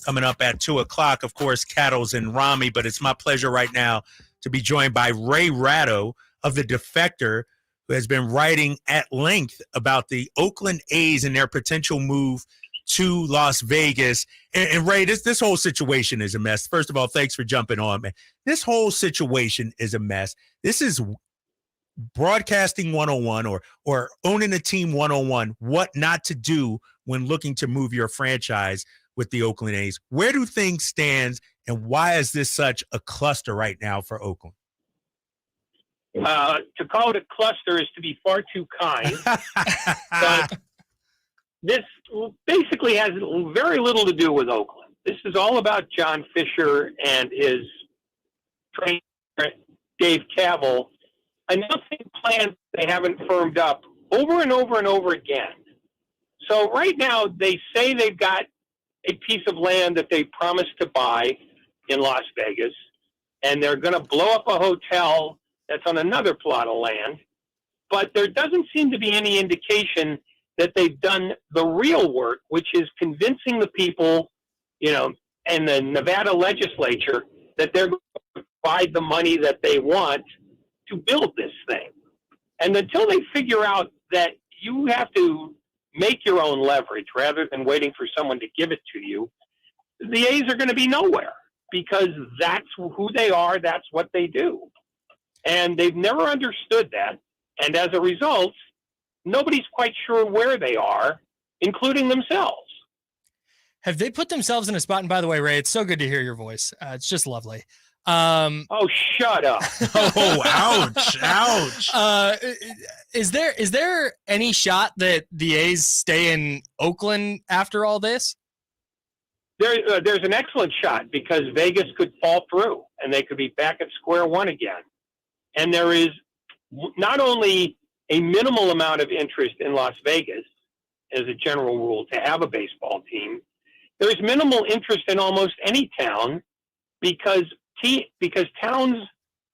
coming up at 2 o'clock. Of course, Cattles and Rami, but it's my pleasure right now to be joined by Ratto of the Defector, who has been writing at length about the Oakland A's and their potential move to Las Vegas. And Ray, this whole situation is a mess. First of all, thanks for jumping on, man. This whole situation is a mess. This is broadcasting 101 or owning a team 101, what not to do when looking to move your franchise with the Oakland A's. Where do things stand, and why is this such a cluster right now for Oakland? To call it a cluster is to be far too kind. But this basically has very little to do with Oakland. This is all about John Fisher and his trainer, Dave Cavill, announcing plans they haven't firmed up over and over and over again. So right now, they say they've got a piece of land that they promised to buy in Las Vegas, and they're going to blow up a hotel that's on another plot of land. But there doesn't seem to be any indication that they've done the real work, which is convincing the people, and the Nevada legislature that they're going to provide the money that they want to build this thing. And until they figure out that you have to make your own leverage rather than waiting for someone to give it to you, the A's are going to be nowhere, because that's who they are. That's what they do. And they've never understood that. And as a result, nobody's quite sure where they are, including themselves. Have they put themselves in a spot? And by the way, Ray, it's so good to hear your voice. It's just lovely. Oh, shut up. Oh, ouch. Is there any shot that the A's stay in Oakland after all this? There's an excellent shot, because Vegas could fall through and they could be back at square one again. And there is not only a minimal amount of interest in Las Vegas, as a general rule, to have a baseball team. There's minimal interest in almost any town, because towns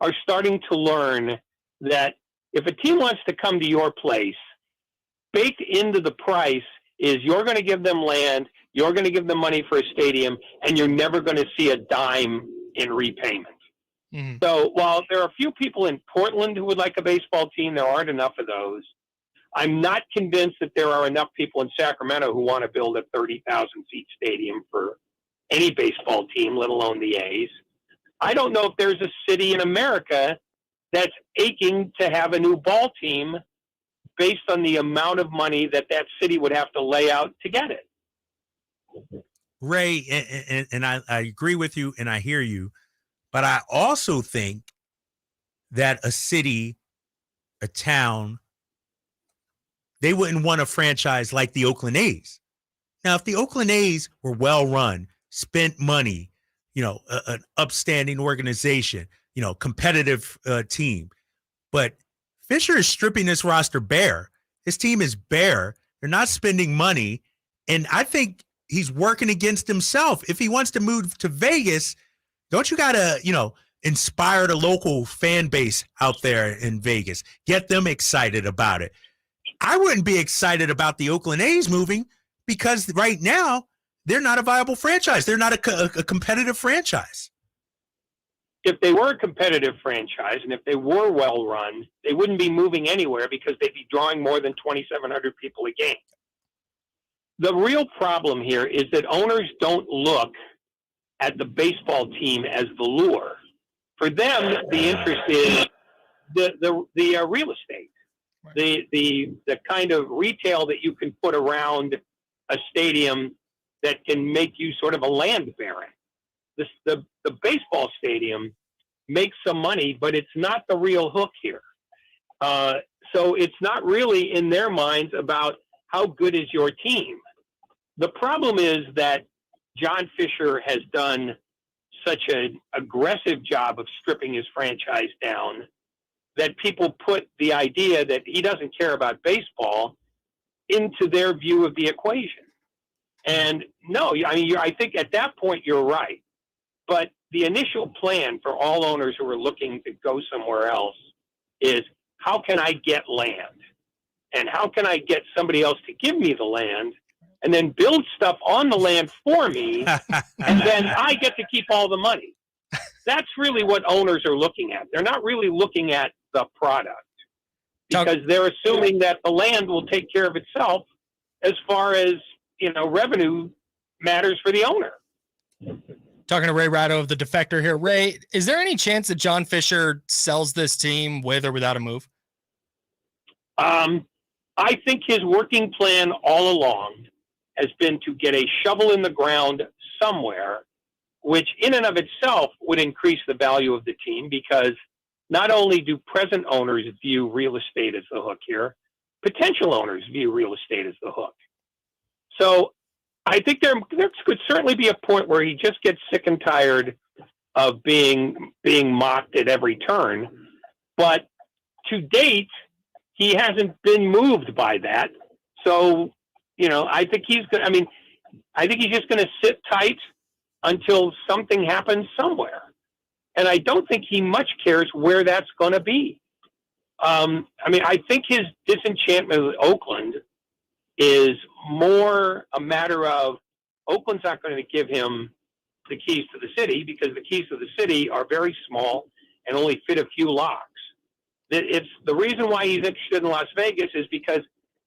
are starting to learn that if a team wants to come to your place, baked into the price is you're going to give them land, you're going to give them money for a stadium, and you're never going to see a dime in repayment. Mm-hmm. So while there are a few people in Portland who would like a baseball team, there aren't enough of those. I'm not convinced that there are enough people in Sacramento who want to build a 30,000-seat stadium for any baseball team, let alone the A's. I don't know if there's a city in America that's aching to have a new ball team based on the amount of money that city would have to lay out to get it. Ray, and I agree with you and I hear you, but I also think that a city, a town, they wouldn't want a franchise like the Oakland A's. Now, if the Oakland A's were well run, spent money, an upstanding organization, competitive team. But Fisher is stripping this roster bare. His team is bare. They're not spending money. And I think he's working against himself. If he wants to move to Vegas, don't you got to, inspire the local fan base out there in Vegas? Get them excited about it. I wouldn't be excited about the Oakland A's moving, because right now, they're not a viable franchise. They're not a competitive franchise. If they were a competitive franchise and if they were well run, they wouldn't be moving anywhere, because they'd be drawing more than 2,700 people a game. The real problem here is that owners don't look at the baseball team as the lure. For them, the interest is the real estate, the kind of retail that you can put around a stadium that can make you sort of a land baron. The baseball stadium makes some money, but it's not the real hook here. So it's not really in their minds about how good is your team. The problem is that John Fisher has done such an aggressive job of stripping his franchise down that people put the idea that he doesn't care about baseball into their view of the equation. And no, I think at that point you're right. But the initial plan for all owners who are looking to go somewhere else is, how can I get land? And how can I get somebody else to give me the land? and then build stuff on the land for me, and then I get to keep all the money. That's really what owners are looking at. They're not really looking at the product, because they're assuming that the land will take care of itself as far as, revenue matters for the owner. Talking to Ray Ratto of the Defector here. Ray, is there any chance that John Fisher sells this team with or without a move? I think his working plan all along has been to get a shovel in the ground somewhere, which in and of itself would increase the value of the team, because not only do present owners view real estate as the hook here, potential owners view real estate as the hook. So I think there could certainly be a point where he just gets sick and tired of being mocked at every turn. But to date, he hasn't been moved by that. So, I think he's just going to sit tight until something happens somewhere. And I don't think he much cares where that's going to be. I think his disenchantment with Oakland is more a matter of Oakland's not going to give him the keys to the city, because the keys to the city are very small and only fit a few locks. It's the reason why he's interested in Las Vegas is because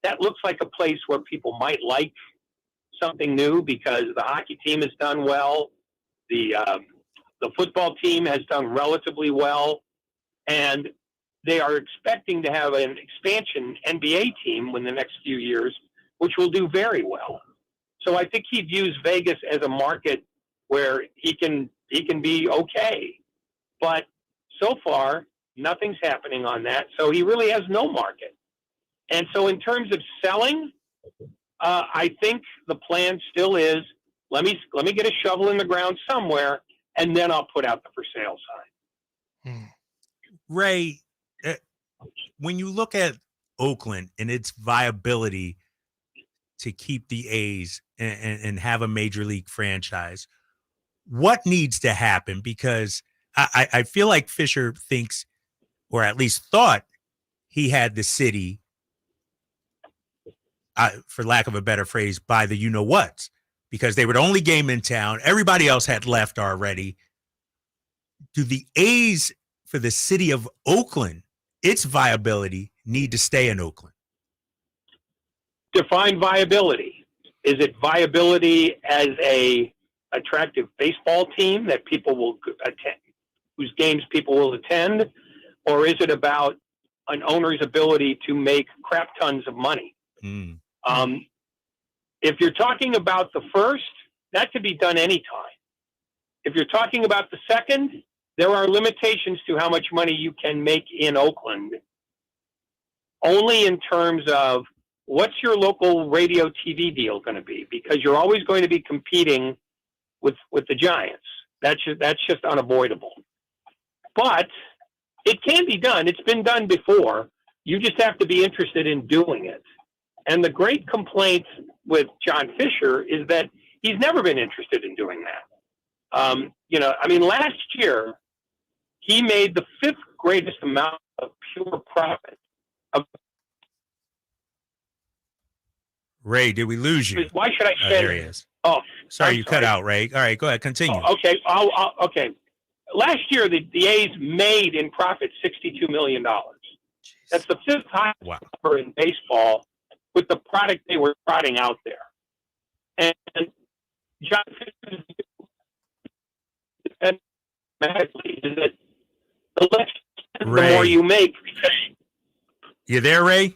that looks like a place where people might like something new, because the hockey team has done well. The football team has done relatively well, and they are expecting to have an expansion NBA team in the next few years, which will do very well. So I think he views Vegas as a market where he can be okay. But so far, nothing's happening on that. So he really has no market. And so in terms of selling, I think the plan still is, let me get a shovel in the ground somewhere, and then I'll put out the for sale sign. Ray, when you look at Oakland and its viability to keep the A's and have a major league franchise, what needs to happen? Because I feel like Fisher thinks, or at least thought, he had the city, for lack of a better phrase, by the you-know-whats, because they were the only game in town. Everybody else had left already. Do the A's, for the city of Oakland, its viability, need to stay in Oakland? Define viability. Is it viability as a attractive baseball team that people will attend, whose games people will attend, or is it about an owner's ability to make crap tons of money? If you're talking about the first, that could be done anytime. If you're talking about the second, there are limitations to how much money you can make in Oakland, only in terms of what's your local radio TV deal going to be, because you're always going to be competing with the Giants. That's just unavoidable. But it can be done. It's been done before. You just have to be interested in doing it. And the great complaint with John Fisher is that he's never been interested in doing that. Last year, he made the fifth greatest amount of pure profit. Ray, did we lose you? Why should I say there he is. Oh, sorry, you cut out, Ray. All right, go ahead, continue. Oh, okay. Okay. Last year, the A's made in profit $62 million. That's the fifth highest number in baseball with the product they were trotting out there. And John Fisher's automatically is that the less, the more you make. You there, Ray?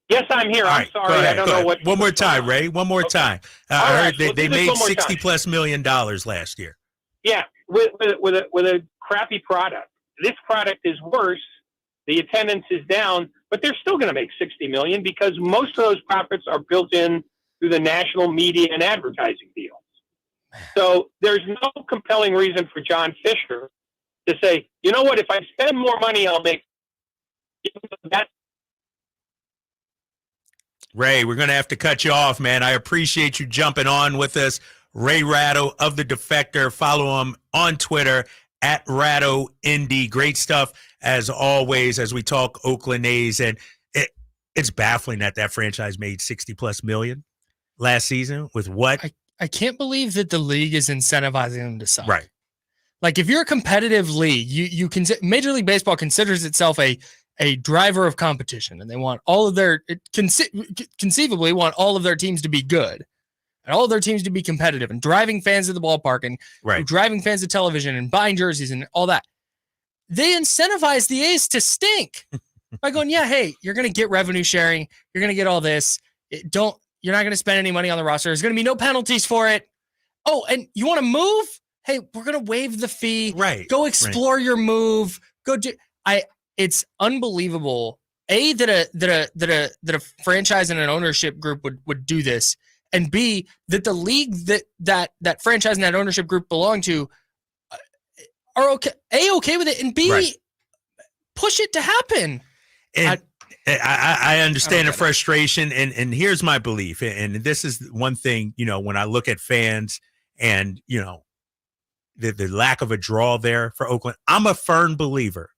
Yes, I'm here. I'm sorry. I don't know what. One more time, Ray. One more time. I heard they made $60+ million last year. Yeah, with a crappy product. This product is worse. The attendance is down, but they're still going to make $60 million because most of those profits are built in through the national media and advertising deals. So there's no compelling reason for John Fisher to say, you know what, if I spend more money, I'll make that. Ray, we're going to have to cut you off, man. I appreciate you jumping on with us. Ray Ratto of the Defector. Follow him on Twitter at RattoIndy. Great stuff as always as we talk Oakland A's. And it's baffling that franchise made $60+ million. last season with what? I can't believe that the league is incentivizing them to suck. Right. Like if you're a competitive league, you can Major League Baseball considers itself a driver of competition, and they want all of their conceivably want all of their teams to be good, and all of their teams to be competitive, and driving fans to the ballpark, and driving fans to television, and buying jerseys, and all that. They incentivize the A's to stink by going, yeah, hey, you're going to get revenue sharing, you're going to get all this. You're not going to spend any money on the roster. There's going to be no penalties for it. Oh, and you want to move? Hey, we're going to waive the fee. Right. Go explore your move. Go do. It's unbelievable. That a franchise and an ownership group would do this, and B, that the league that franchise and that ownership group belong to are okay with it, and B, push it to happen. And I understand the frustration, and here's my belief, and this is one thing, when I look at fans and the lack of a draw there for Oakland, I'm a firm believer.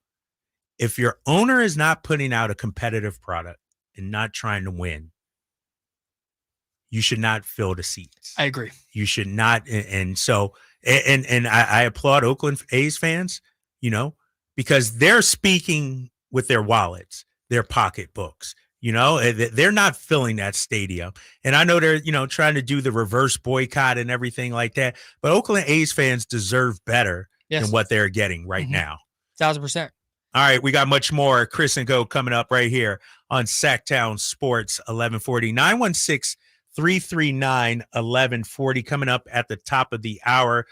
If your owner is not putting out a competitive product and not trying to win, you should not fill the seats. I agree. You should not. And so, I applaud Oakland A's fans, because they're speaking with their wallets, their pocketbooks, they're not filling that stadium. And I know they're, trying to do the reverse boycott and everything like that. But Oakland A's fans deserve better than what they're getting right now. 1,000%. All right, we got much more Chris and Go coming up right here on Sactown Sports 1140. 916-339-1140 coming up at the top of the hour.